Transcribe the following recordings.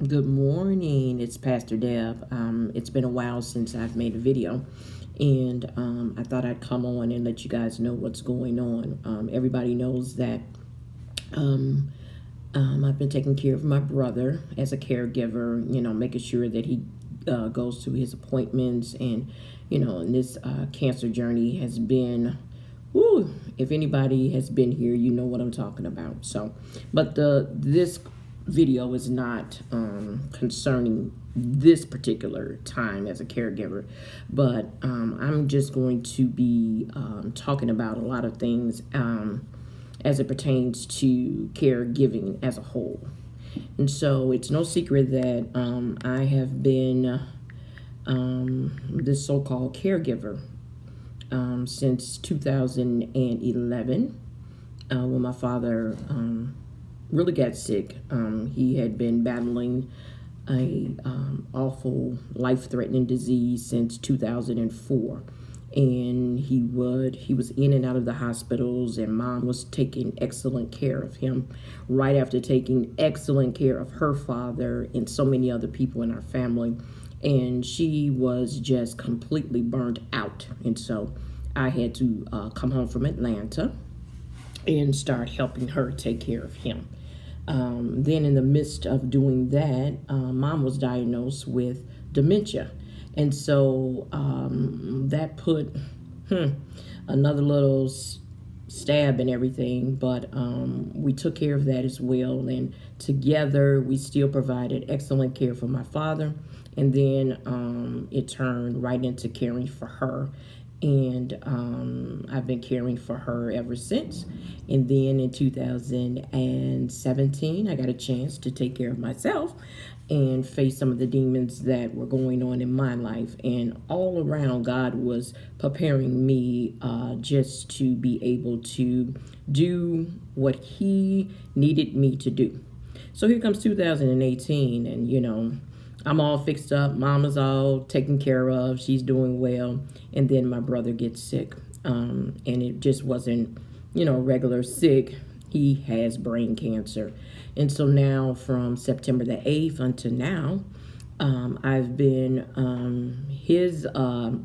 Good morning. It's Pastor Deb. It's been a while since I've made a video, and I thought I'd come on and let you guys know what's going on. Everybody knows that um, I've been taking care of my brother as a caregiver, making sure that he goes to his appointments, and this cancer journey has been. Woo, if anybody has been here, you know what I'm talking about. So, but this video is not concerning this particular time as a caregiver, but I'm just going to be talking about a lot of things as it pertains to caregiving as a whole. And so it's no secret that I have been this so-called caregiver since 2011 when my father really got sick. He had been battling a awful life-threatening disease since 2004, and he was in and out of the hospitals, and mom was taking excellent care of him right after taking excellent care of her father and so many other people in our family. And she was just completely burned out, and so I had to come home from Atlanta and start helping her take care of him. Then, in the midst of doing that, mom was diagnosed with dementia. And so that put another little stab in everything. But we took care of that as well. And together, we still provided excellent care for my father. And then it turned right into caring for her. And I've been caring for her ever since. And then in 2017, I got a chance to take care of myself and face some of the demons that were going on in my life. And all around, God was preparing me just to be able to do what He needed me to do. So here comes 2018, and I'm all fixed up. Mama's all taken care of. She's doing well. And then my brother gets sick. And it just wasn't, regular sick. He has brain cancer. And so now from September the 8th until now, I've been his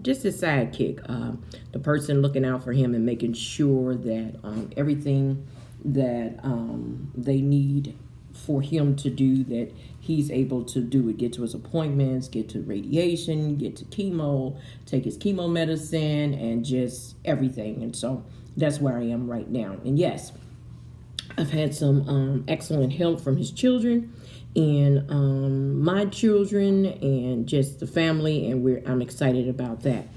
just his sidekick, the person looking out for him and making sure that everything that they need for him to do, that he's able to do it. Get to his appointments, get to radiation, get to chemo, take his chemo medicine, and just everything. And so that's where I am right now. And yes, I've had some excellent help from his children and my children and just the family, and I'm excited about that.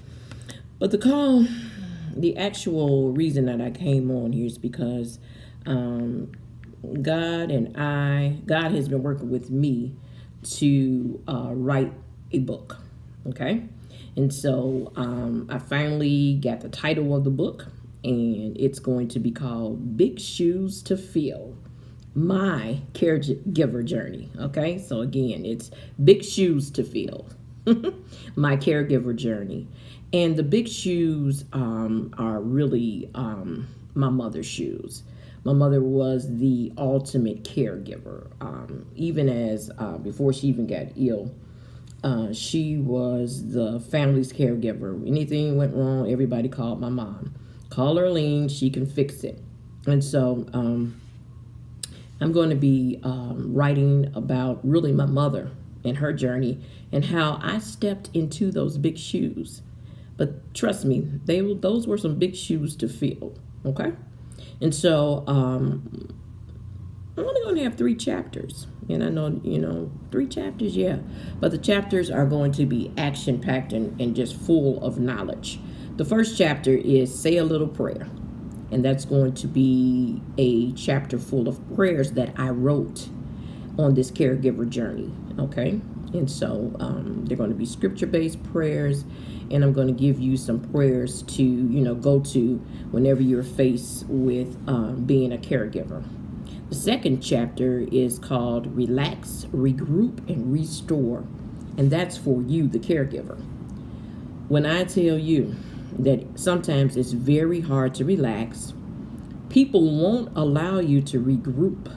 But the actual reason that I came on here is because God has been working with me to write a book, okay? And so I finally got the title of the book, and it's going to be called Big Shoes to Fill, My Caregiver Journey, okay? So again, it's Big Shoes to Fill, My Caregiver Journey. And the big shoes are really my mother's shoes. My mother was the ultimate caregiver. Even as before she even got ill, she was the family's caregiver. Anything went wrong, everybody called my mom. Call Arlene, she can fix it. And so I'm going to be writing about really my mother and her journey and how I stepped into those big shoes. But trust me, those were some big shoes to fill, okay? And so I'm only going to have 3 chapters. And I know, 3 chapters, yeah. But the chapters are going to be action-packed and just full of knowledge. The first chapter is Say a Little Prayer. And that's going to be a chapter full of prayers that I wrote on this caregiver journey, okay? And so they're going to be scripture-based prayers, and I'm going to give you some prayers to, go to whenever you're faced with being a caregiver. The second chapter is called Relax, Regroup, and Restore, and that's for you, the caregiver. When I tell you that sometimes it's very hard to relax, people won't allow you to regroup,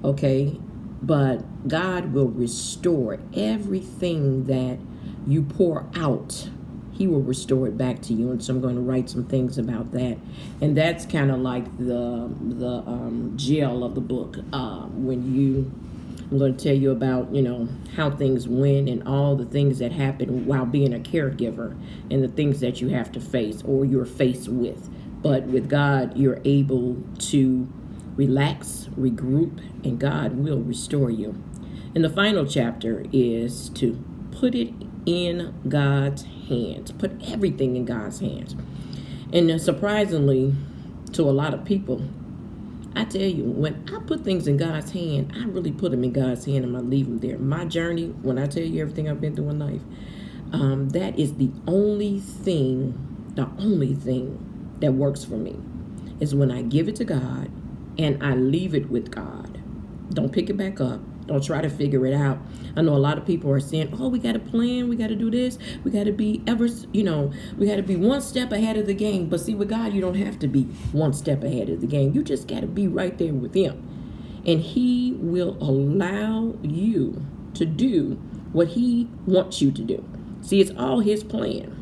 okay? But God will restore everything that you pour out. He will restore it back to you. And so I'm going to write some things about that. And that's kind of like the gel of the book. I'm going to tell you about, how things went and all the things that happen while being a caregiver and the things that you have to face or you're faced with. But with God, you're able to relax, regroup, and God will restore you. And the final chapter is to put it in God's hands. Put everything in God's hands. And surprisingly, to a lot of people, I tell you, when I put things in God's hand, I really put them in God's hand and I leave them there. My journey, when I tell you everything I've been through in life, that is the only thing that works for me is when I give it to God and I leave it with God. Don't pick it back up. Don't try to figure it out. I know a lot of people are saying, oh, we got to plan. We got to do this. We got to be we got to be one step ahead of the game. But see, with God, you don't have to be one step ahead of the game. You just got to be right there with Him. And He will allow you to do what He wants you to do. See, it's all His plan.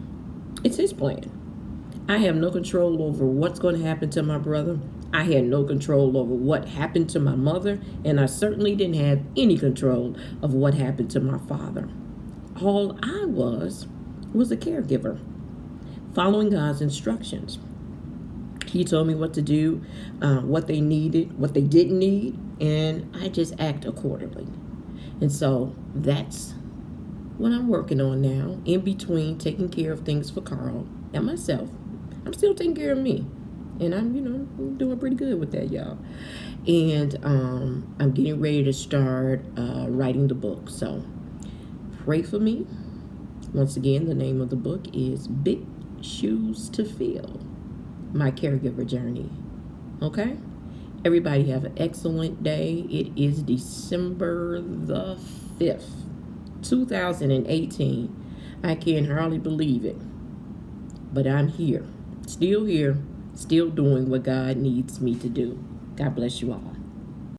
It's His plan. I have no control over what's going to happen to my brother. I had no control over what happened to my mother, and I certainly didn't have any control of what happened to my father. All I was a caregiver, following God's instructions. He told me what to do, what they needed, what they didn't need, and I just act accordingly. And so that's what I'm working on now, in between taking care of things for Carl and myself. I'm still taking care of me. And I'm doing pretty good with that, y'all. And I'm getting ready to start writing the book. So pray for me. Once again, the name of the book is Big Shoes to Fill, My Caregiver Journey. Okay? Everybody have an excellent day. It is December the 5th, 2018. I can hardly believe it. But I'm here. Still here. Still doing what God needs me to do. God bless you all.